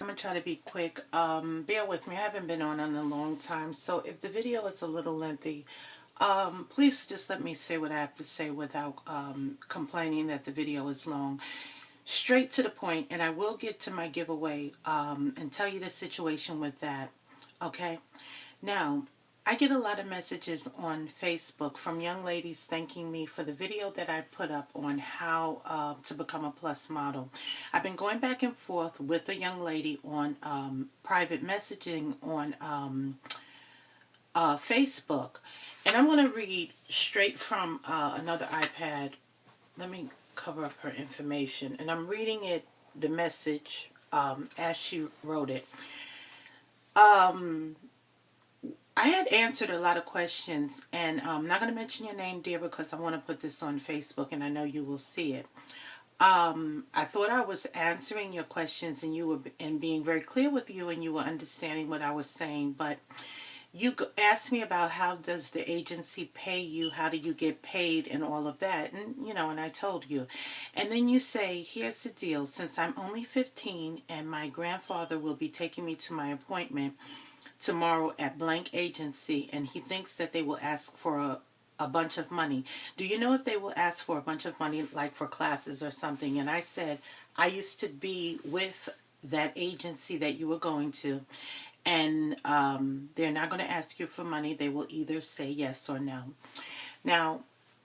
I'm going to try to be quick. Bear with me. I haven't been on in a long time. So if the video is a little lengthy, please just let me say what I have to say without complaining that the video is long. Straight to the point, and I will get to my giveaway and tell you the situation with that. Okay? Now, I get a lot of messages on Facebook from young ladies thanking me for the video that I put up on how to become a plus model. I've been going back and forth with a young lady on private messaging on Facebook. And I'm going to read straight from another iPad. Let me cover up her information. And I'm reading it, the message, as she wrote it. I had answered a lot of questions, and I'm not going to mention your name, dear, because I want to put this on Facebook, and I know you will see it. I thought I was answering your questions, and you were and being very clear with you, and you were understanding what I was saying. But you asked me about how does the agency pay you, how do you get paid, and all of that, and and I told you. And then you say, here's the deal: since I'm only 15, and my grandfather will be taking me to my appointment tomorrow at blank agency, and he thinks that they will ask for a bunch of money. Do you know if they will ask for a bunch of money, like for classes or something? And I said, I used to be with that agency that you were going to, and they're not going to ask you for money. They will either say yes or no. Now,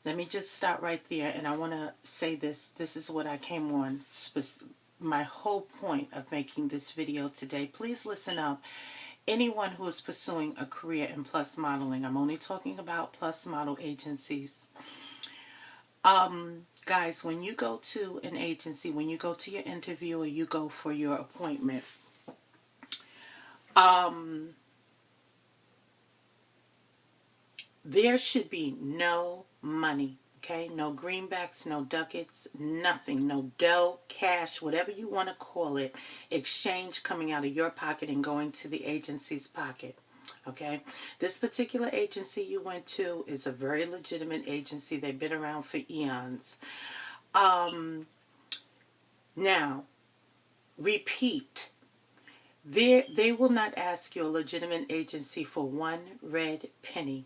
let me just stop right there, and I want to say this. This is what I came on, my whole point of making this video today. Please listen up. Anyone who is pursuing a career in plus modeling, I'm only talking about plus model agencies. Guys, when you go to an agency, when you go to your interview or you go for your appointment, there should be no money. Okay, no greenbacks, no ducats, nothing, no dough, cash, whatever you want to call it, exchange coming out of your pocket and going to the agency's pocket. Okay, this particular agency you went to is a very legitimate agency. They've been around for eons. Now, repeat, they will not ask you, a legitimate agency, for one red penny.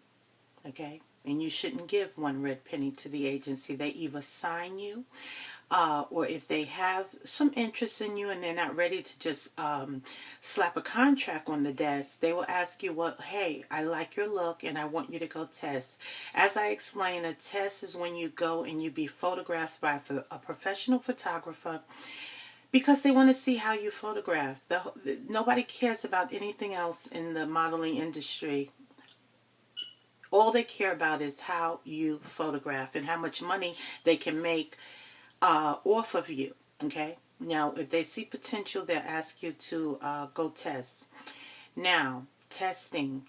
Okay? And you shouldn't give one red penny to the agency. They either sign you, or if they have some interest in you and they're not ready to just slap a contract on the desk, they will ask you, well, hey, I like your look and I want you to go test. As I explained, a test is when you go and you be photographed by a professional photographer, because they want to see how you photograph. Nobody cares about anything else in the modeling industry. All they care about is how you photograph and how much money they can make off of you. Okay? Now, if they see potential, they'll ask you to go test. Now, testing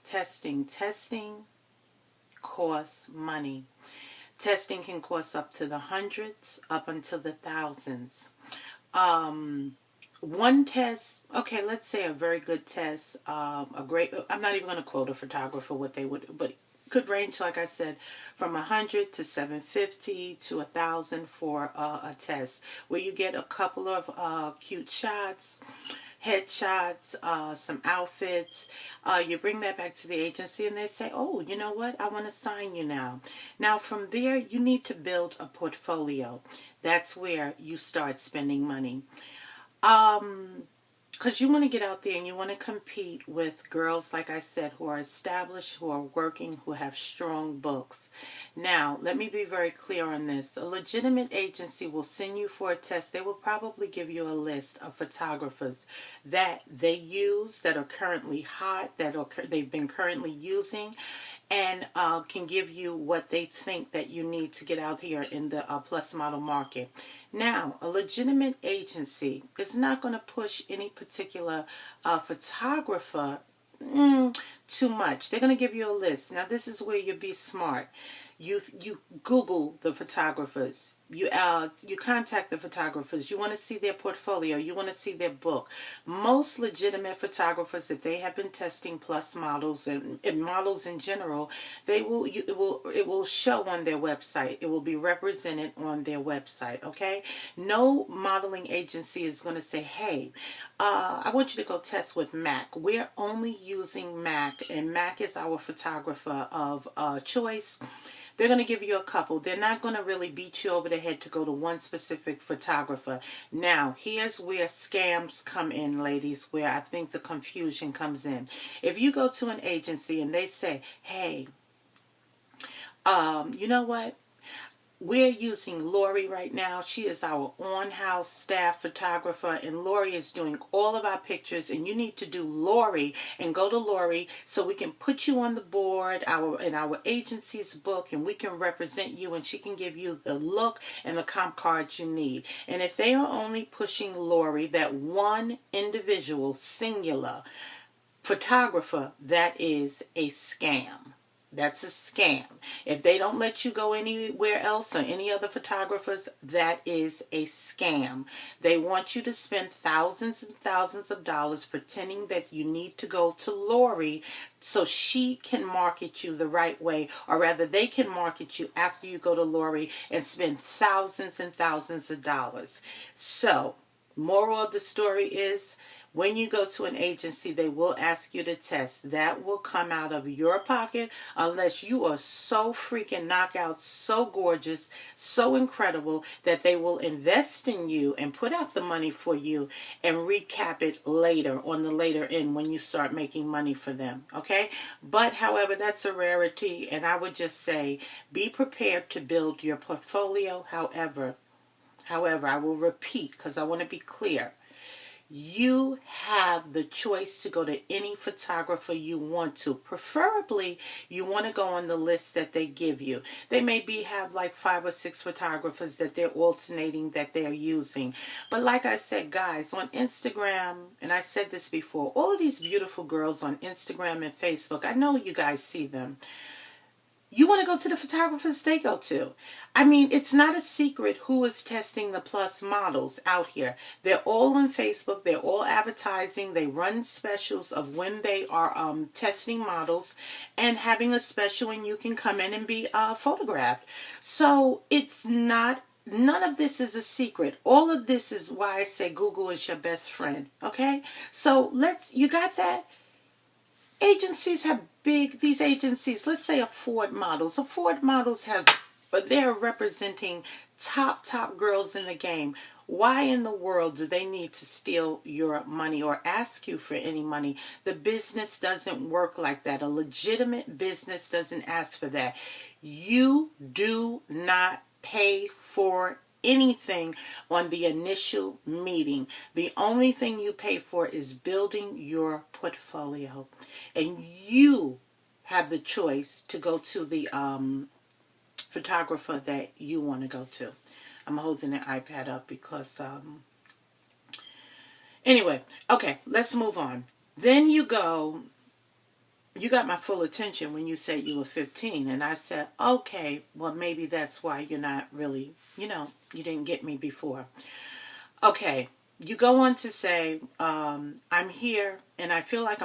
costs money. Testing can cost up to the hundreds, up until the thousands. One test, okay, let's say a very good test, I'm not even going to quote a photographer what they would, but could range, like I said, from 100 to 750 to 1,000 for a test, where you get a couple of cute shots, headshots, some outfits. You bring that back to the agency and they say, oh, you know what, I want to sign you now. Now from there, you need to build a portfolio. That's where you start spending money. Because you want to get out there and you want to compete with girls, like I said, who are established, who are working, who have strong books. Now, let me be very clear on this. A legitimate agency will send you for a test. They will probably give you a list of photographers that they use, that are currently hot, they've been currently using, and can give you what they think that you need to get out here in the plus model market. Now, a legitimate agency is not going to push any particular photographer too much. They're going to give you a list. Now, this is where you be smart. You Google the photographers. you contact the photographers. You want to see their portfolio. You want to see their book. Most legitimate photographers, if they have been testing plus models and models in general, it will show on their website. It will be represented on their website. Okay. No modeling agency is going to say, "Hey, I want you to go test with Mac." We're only using Mac, and Mac is our photographer of choice. They're going to give you a couple. They're not going to really beat you over the head to go to one specific photographer. Now, here's where scams come in, ladies, where I think the confusion comes in. If you go to an agency and they say, "Hey, you know what? We're using Lori right now. She is our on-house staff photographer, and Lori is doing all of our pictures, and you need to do Lori and go to Lori so we can put you on the board in our agency's book, and we can represent you, and she can give you the look and the comp cards you need." And if they are only pushing Lori, that one individual, singular photographer, that is a scam. That's a scam. If they don't let you go anywhere else or any other photographers, that is a scam. They want you to spend thousands and thousands of dollars pretending that you need to go to Lori so she can market you the right way, or rather they can market you after you go to Lori and spend thousands and thousands of dollars. So, moral of the story is, when you go to an agency, they will ask you to test. That will come out of your pocket unless you are so freaking knockout, so gorgeous, so incredible that they will invest in you and put out the money for you and recap it later on the later end when you start making money for them. Okay? But however, that's a rarity, and I would just say be prepared to build your portfolio. However, I will repeat because I want to be clear. You have the choice to go to any photographer you want to. Preferably, you want to go on the list that they give you. They maybe have like 5 or 6 photographers that they're alternating, that they're using. But like I said, guys, on Instagram, and I said this before, all of these beautiful girls on Instagram and Facebook, I know you guys see them. You want to go to the photographers they go to. I mean, it's not a secret who is testing the plus models out here. They're all on Facebook. They're all advertising. They run specials of when they are testing models and having a special and you can come in and be photographed. So it's not, none of this is a secret. All of this is why I say Google is your best friend. Okay? So you got that? Agencies have these agencies, let's say Ford Models. Ford Models they're representing top girls in the game. Why in the world do they need to steal your money or ask you for any money? The business doesn't work like that. A legitimate business doesn't ask for that. You do not pay for anything on the initial meeting. The only thing you pay for is building your portfolio. And you have the choice to go to the photographer that you want to go to. I'm holding the iPad up because anyway, okay, let's move on. Then you got my full attention when you said you were 15, and I said, okay, well, maybe that's why you're not really, you didn't get me before. Okay, you go on to say, I'm here, and I feel like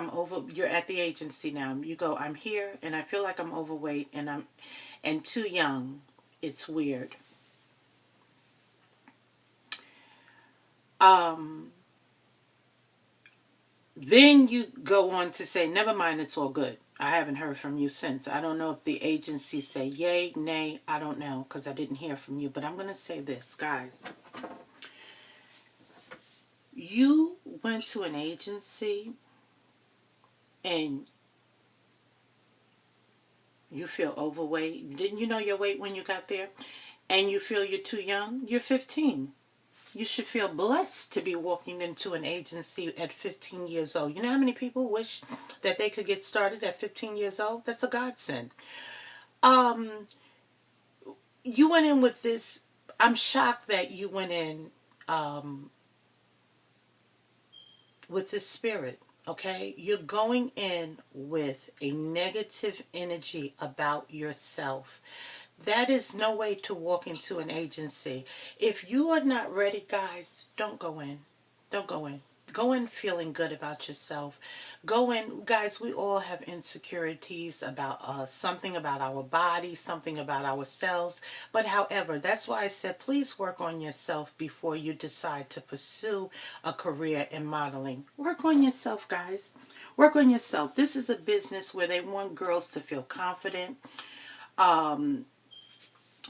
you're at the agency now. You go, I'm here, and I feel like I'm overweight, and too young. It's weird. Then you go on to say, never mind, it's all good. I haven't heard from you since. I don't know if the agency say yay, nay, I don't know, because I didn't hear from you. But I'm going to say this, guys. You went to an agency and you feel overweight. Didn't you know your weight when you got there? And you feel you're too young? You're 15. You should feel blessed to be walking into an agency at 15 years old. You know how many people wish that they could get started at 15 years old? That's a godsend. You went in with this. I'm shocked that you went in with this spirit. Okay, you're going in with a negative energy about yourself. That is no way to walk into an agency. If you are not ready, guys, don't go in. Don't go in. Go in feeling good about yourself. Go in, guys, we all have insecurities about something about our body, something about ourselves. But however, that's why I said please work on yourself before you decide to pursue a career in modeling. Work on yourself, guys. Work on yourself. This is a business where they want girls to feel confident, um,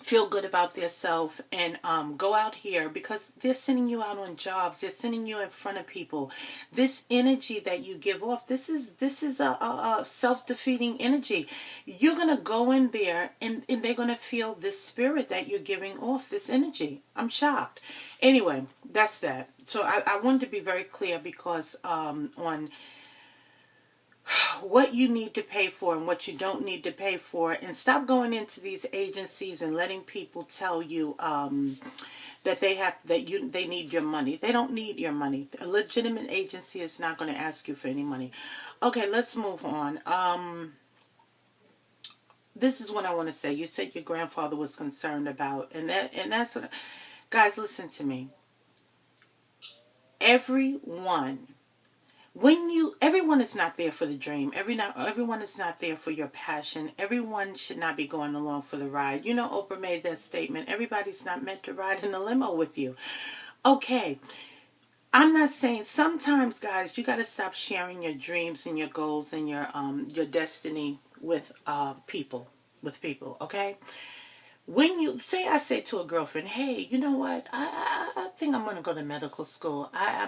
feel good about themselves, and go out here because they're sending you out on jobs. They're sending you in front of people. This energy that you give off, this is a self-defeating energy. You're gonna go in there, and they're gonna feel this spirit that you're giving off, this energy. I'm shocked. Anyway, that's that. So I wanted to be very clear because on what you need to pay for and what you don't need to pay for, and stop going into these agencies and letting people tell you that they need your money. They don't need your money. A legitimate agency is not going to ask you for any money. Okay, let's move on. This is what I want to say. You said your grandfather was concerned about, and that's what, guys, listen to me. Everyone, everyone is not there for the dream. Everyone is not there for your passion. Everyone should not be going along for the ride. You know, Oprah made that statement. Everybody's not meant to ride in a limo with you. Okay, I'm not saying, sometimes, guys, you got to stop sharing your dreams and your goals and your destiny with people. With people, okay? When you say, I say to a girlfriend, hey, you know what? I think I'm going to go to medical school. I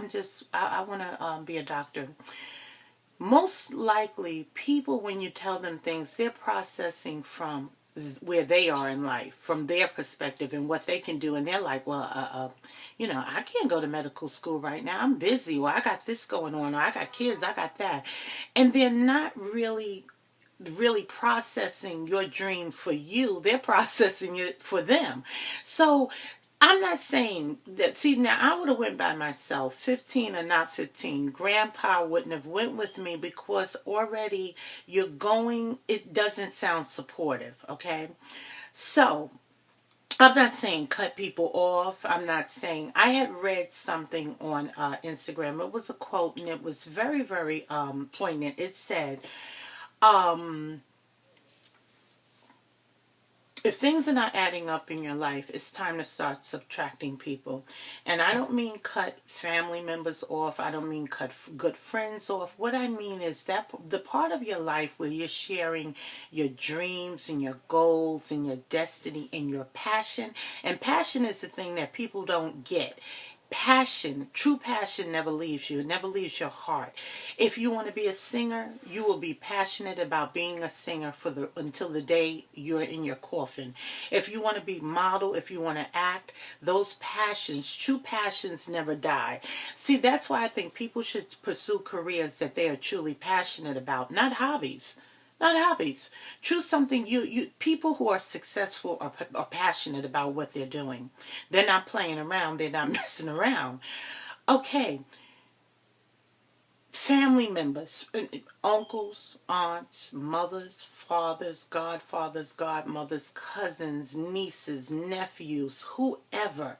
want to be a doctor. Most likely, people, when you tell them things, they're processing from where they are in life, from their perspective and what they can do. And they're like, well, I can't go to medical school right now. I'm busy. Or I got this going on. Or I got kids. I got that. And they're not really processing your dream for you. They're processing it for them. So I'm not saying that. See, now I would have went by myself, 15 or not 15. Grandpa wouldn't have went with me because already you're going, it doesn't sound supportive, okay? So I'm not saying cut people off. I'm not saying, I had read something on Instagram. It was a quote and it was very, very poignant. It said, um, if things are not adding up in your life, it's time to start subtracting people. And I don't mean cut family members off. I don't mean cut good friends off. What I mean is that the part of your life where you're sharing your dreams and your goals and your destiny and your passion. And passion is the thing that people don't get. Passion, true passion never leaves you. It never leaves your heart. If you want to be a singer, you will be passionate about being a singer until the day you're in your coffin. If you want to be model, if you want to act, those passions, true passions never die. See, that's why I think people should pursue careers that they are truly passionate about, not hobbies. Not hobbies. Choose something you people who are successful are passionate about what they're doing. They're not playing around. They're not messing around. Okay, family members, uncles, aunts, mothers, fathers, godfathers, godmothers, cousins, nieces, nephews, whoever.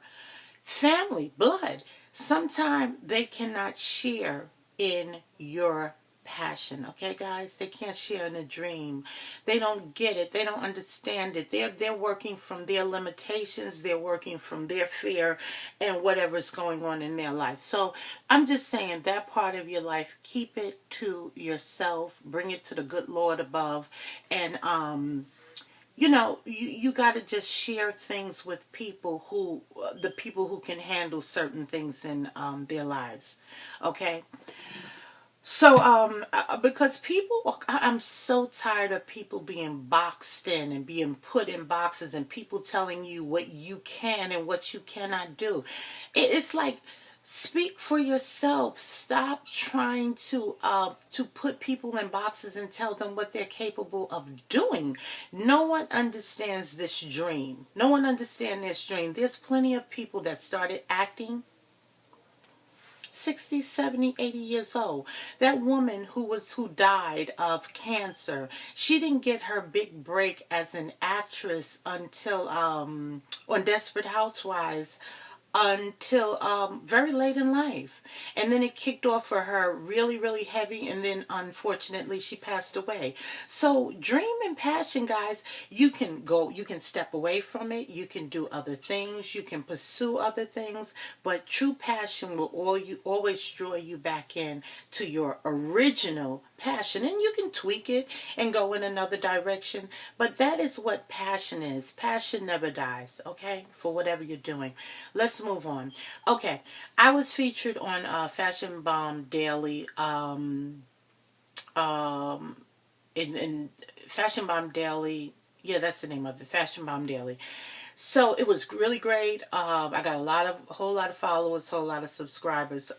Family, blood. Sometimes they cannot share in your passion. Okay, guys, they can't share in a dream. They don't get it. They don't understand it. They're working from their limitations. They're working from their fear and whatever's going on in their life. So I'm just saying that part of your life, keep it to yourself. Bring it to the good Lord above, and you got to just share things with people the people who can handle certain things in their lives. Okay. So, because I'm so tired of people being boxed in and being put in boxes and people telling you what you can and what you cannot do. It's like, speak for yourself. Stop trying to put people in boxes and tell them what they're capable of doing. No one understands this dream. No one understands this dream. There's plenty of people that started acting 60, 70, 80 years old. That woman who died of cancer, she didn't get her big break as an actress until on Desperate Housewives until very late in life. And then it kicked off for her really, really heavy. And then unfortunately, she passed away. So, dream and passion, guys, you can step away from it. You can do other things. You can pursue other things. But true passion will always draw you back in to your original passion. And you can tweak it and go in another direction. But that is what passion is. Passion never dies, okay? For whatever you're doing. Let's move on. Okay, I was featured on Fashion Bomb Daily. In Fashion Bomb Daily. Yeah, that's the name of it. Fashion Bomb Daily. So it was really great. I got a whole lot of followers, whole lot of subscribers.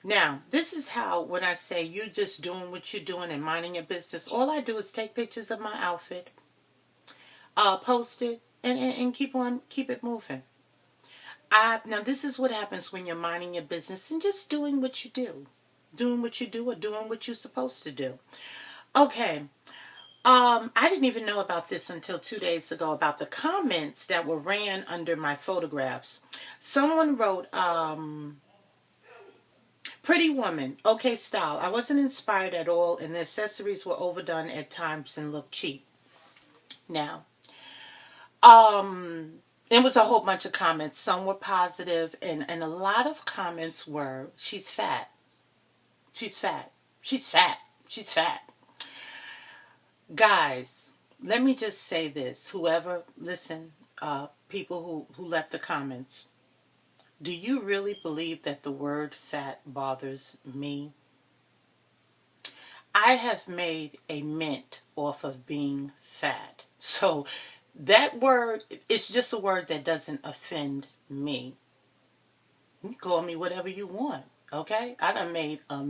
Now, this is how, when I say you're just doing what you're doing and minding your business, all I do is take pictures of my outfit, post it, and keep it moving. Now, this is what happens when you're minding your business and just doing what you do. Doing what you do or doing what you're supposed to do. Okay. I didn't even know about this until 2 days ago about the comments that were ran under my photographs. Someone wrote, pretty woman, okay style. I wasn't inspired at all and the accessories were overdone at times and looked cheap. Now, it was a whole bunch of comments. Some were positive, and a lot of comments were, she's fat. She's fat. She's fat. She's fat. Guys, let me just say this. Whoever, listen, people who left the comments, do you really believe that the word fat bothers me? I have made a mint off of being fat. So that word, it's just a word that doesn't offend me. You can call me whatever you want, okay? I done made a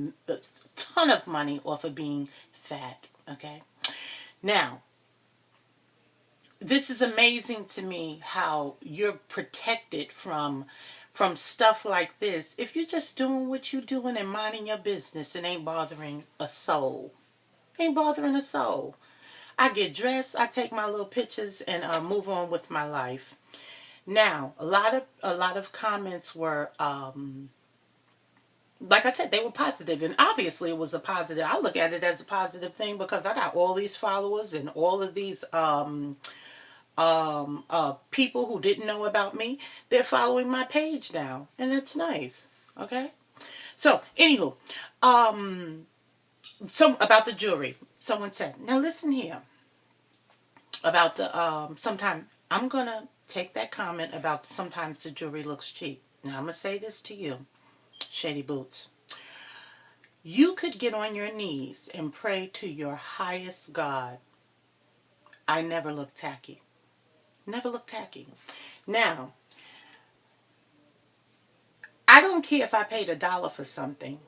ton of money off of being fat, okay? Now, this is amazing to me how you're protected from stuff like this if you're just doing what you're doing and minding your business and ain't bothering a soul. Ain't bothering a soul. I get dressed, I take my little pictures, and move on with my life. Now, a lot of comments were, like I said, they were positive, and obviously it was a positive. I look at it as a positive thing because I got all these followers and all of these people who didn't know about me. They're following my page now, and that's nice. Okay, so anywho, some about the jewelry. Someone said, now listen here. About the sometime I'm gonna take that comment about sometimes the jewelry looks cheap. Now I'm gonna say this to you, Shady Boots. You could get on your knees and pray to your highest God. I never look tacky. Never look tacky. Now, I don't care if I paid $1 for something.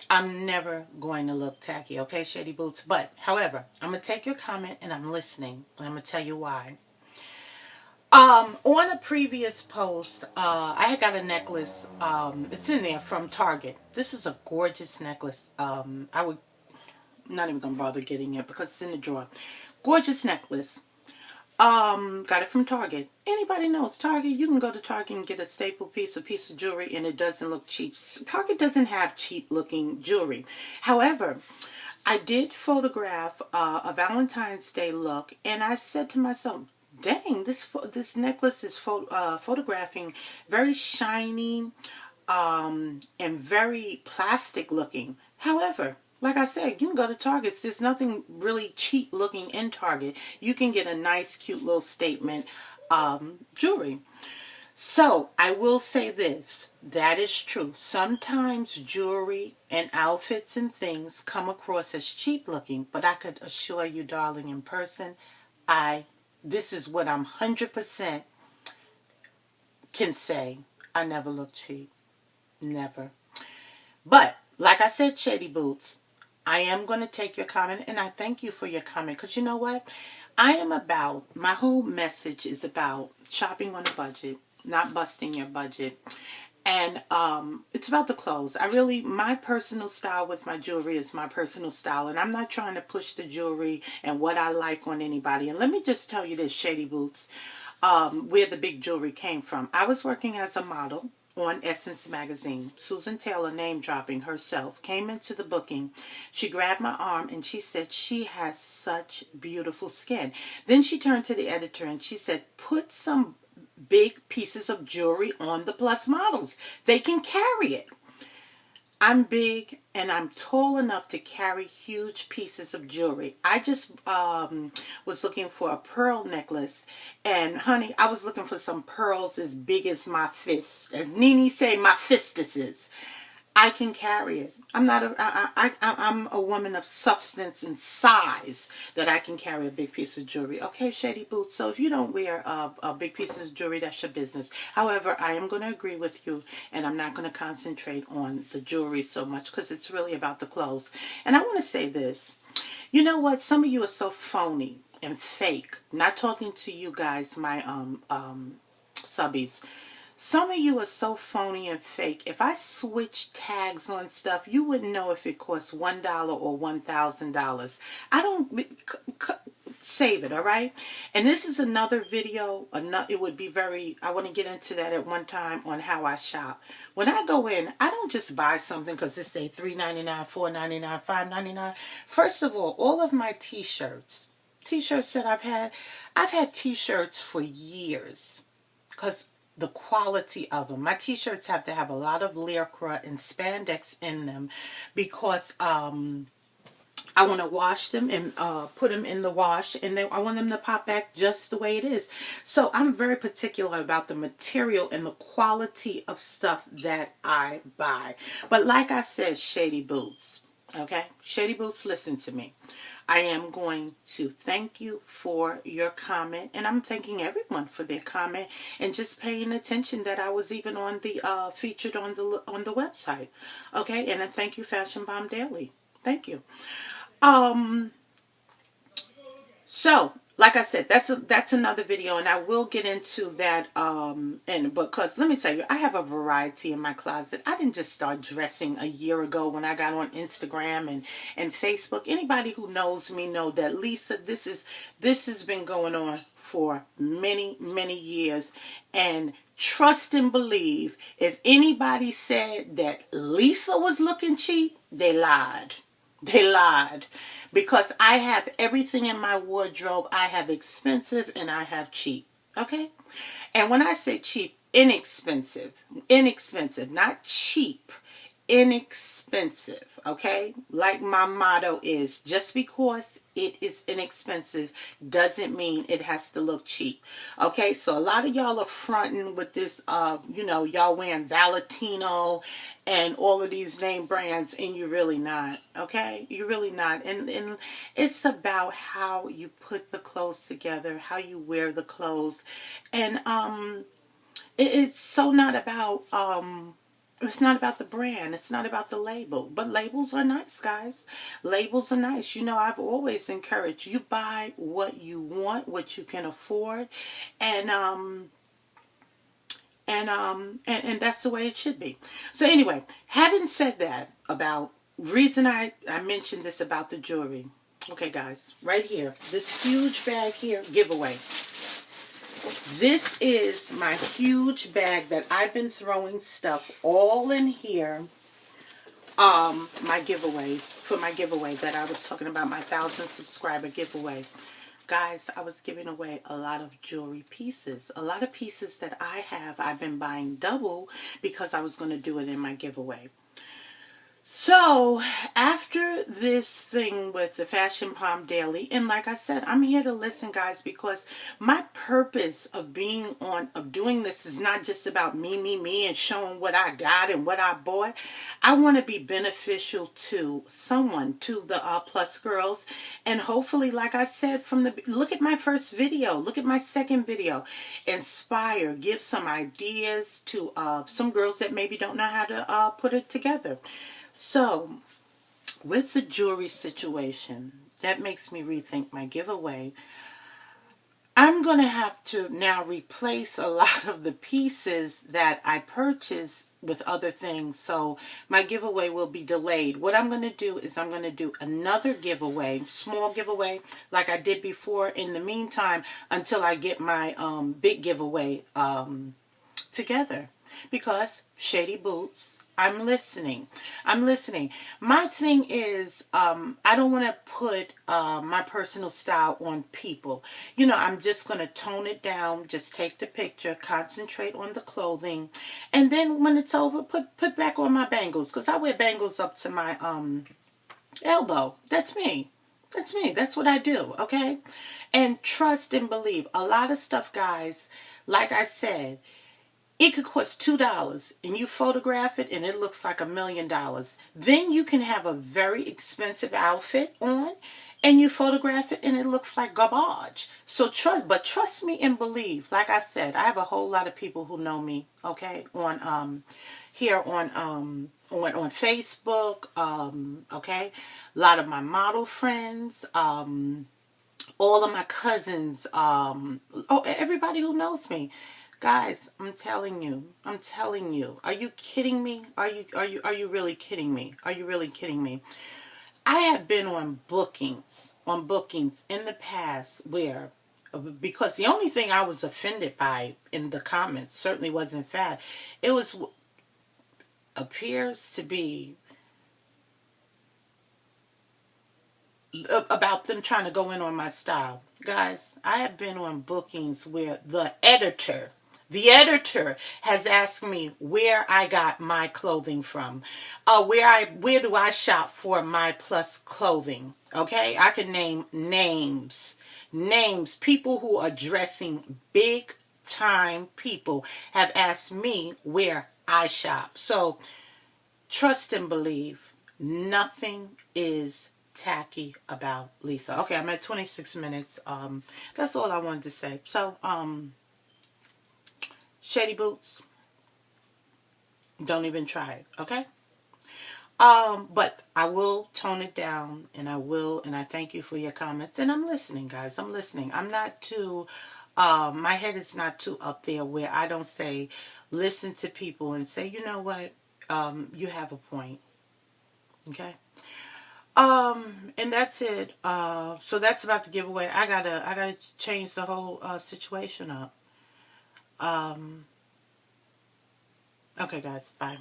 I'm never going to look tacky, okay, Shady Boots? But, however, I'm going to take your comment and I'm listening. And I'm going to tell you why. On a previous post, I had got a necklace. It's in there from Target. This is a gorgeous necklace. I'm not even going to bother getting it because it's in the drawer. Gorgeous necklace. Got it from Target. Anybody knows Target? You can go to Target and get a staple piece of jewelry and it doesn't look cheap. Target doesn't have cheap looking jewelry. However, I did photograph a Valentine's Day look and I said to myself, dang, this necklace is photographing very shiny and very plastic looking. However, like I said, you can go to Target. There's nothing really cheap looking in Target. You can get a nice, cute little statement jewelry. So, I will say this. That is true. Sometimes jewelry and outfits and things come across as cheap looking. But I could assure you, darling, in person, this is what I'm 100% can say. I never look cheap. Never. But, like I said, Shady Boots, I am going to take your comment, and I thank you for your comment, because you know what? My whole message is about shopping on a budget, not busting your budget, And it's about the clothes. My personal style with my jewelry is my personal style, and I'm not trying to push the jewelry and what I like on anybody. And let me just tell you this, Shady Boots, where the big jewelry came from. I was working as a model on Essence magazine. Susan Taylor, name dropping herself, came into the booking. She grabbed my arm and she said, she has such beautiful skin. Then she turned to the editor and she said, put some big pieces of jewelry on the plus models. They can carry it. I'm big and I'm tall enough to carry huge pieces of jewelry. I just was looking for a pearl necklace, and honey, I was looking for some pearls as big as my fist. As Nene say, my fistuses. I can carry it. I'm a woman of substance and size that I can carry a big piece of jewelry. Okay, Shady Boots. So if you don't wear a big piece of jewelry, that's your business. However, I am going to agree with you, and I'm not going to concentrate on the jewelry so much because it's really about the clothes. And I want to say this. You know what? Some of you are so phony and fake. Not talking to you guys, my subbies. Some of you are so phony and fake. If I switch tags on stuff, you wouldn't know if it costs $1 or $1,000. I don't save it, all right? And this is another video. It would be I want to get into that at one time on how I shop. When I go in, I don't just buy something because it say $3.99, $4.99, $5.99. First of all of my t-shirts that I've had t-shirts for years because the quality of them. My t-shirts have to have a lot of lycra and spandex in them because I want to wash them and put them in the wash, and then I want them to pop back just the way it is. So I'm very particular about the material and the quality of stuff that I buy. But like I said, Shady Boots, okay? Shady Boots, listen to me. I am going to thank you for your comment, and I'm thanking everyone for their comment and just paying attention that I was even on the featured on the website. Okay, and I thank you, Fashion Bomb Daily. Thank you. So like I said, that's another video, and I will get into that. And because let me tell you, I have a variety in my closet. I didn't just start dressing a year ago when I got on Instagram and Facebook. Anybody who knows me know that Lisa, this has been going on for many years. And trust and believe, if anybody said that Lisa was looking cheap, they lied. They lied. Because I have everything in my wardrobe. I have expensive and I have cheap. Okay? And when I say cheap, inexpensive. Inexpensive, not cheap. Inexpensive. Okay? Like my motto is, just because it is inexpensive doesn't mean it has to look cheap. Okay? So a lot of y'all are fronting with this, y'all wearing Valentino and all of these name brands, and you're really not. Okay? You're really not. And it's about how you put the clothes together, how you wear the clothes. And it's so not about it's not about the brand. It's not about the label. But labels are nice, guys. Labels are nice. You know, I've always encouraged you buy what you want, what you can afford, and that's the way it should be. So anyway, having said that, about reason I mentioned this about the jewelry. Okay, guys, right here, this huge bag here, giveaway. This is my huge bag that I've been throwing stuff all in here. My giveaways, for my giveaway that I was talking about, my 1,000 subscriber giveaway. Guys, I was giving away a lot of jewelry pieces. A lot of pieces that I have, I've been buying double because I was going to do it in my giveaway. So, after this thing with the Fashion Palm Daily, and like I said, I'm here to listen, guys, because my purpose of doing this is not just about me, and showing what I got and what I bought. I want to be beneficial to someone, to the Plus girls, and hopefully, like I said, look at my first video, look at my second video, inspire, give some ideas to some girls that maybe don't know how to put it together. So, with the jewelry situation, that makes me rethink my giveaway. I'm going to have to now replace a lot of the pieces that I purchased with other things. So my giveaway will be delayed. What I'm going to do is I'm going to do another giveaway, small giveaway, like I did before in the meantime until I get my big giveaway together. Because Shady Boots, I'm listening. I'm listening. My thing is, I don't want to put my personal style on people. You know, I'm just going to tone it down. Just take the picture, concentrate on the clothing, and then when it's over, put back on my bangles. Because I wear bangles up to my elbow. That's me. That's me. That's what I do. Okay? And trust and believe. A lot of stuff, guys, like I said, it could cost $2 and you photograph it and it looks like $1,000,000. Then you can have a very expensive outfit on and you photograph it and it looks like garbage. So trust me and believe. Like I said, I have a whole lot of people who know me, okay, on here on Facebook, okay? A lot of my model friends, all of my cousins, everybody who knows me. Guys, I'm telling you. I'm telling you. Are you kidding me? Are you really kidding me? Are you really kidding me? I have been on bookings in the past where, because the only thing I was offended by in the comments certainly wasn't fat. It was, appears to be about them trying to go in on my style. Guys, I have been on bookings where the editor has asked me where I got my clothing from. Where do I shop for my plus clothing? Okay? I can name names. Names. People who are dressing big time people have asked me where I shop. So trust and believe, nothing is tacky about Lisa. Okay, I'm at 26 minutes. That's all I wanted to say. So, Shady Boots, don't even try it, okay? But I will tone it down, and I thank you for your comments, and I'm listening, guys. I'm listening. I'm not too, my head is not too up there where I don't say, listen to people and say, you know what, you have a point, okay? And that's it. So that's about the giveaway. I gotta change the whole situation up. Okay, guys, bye.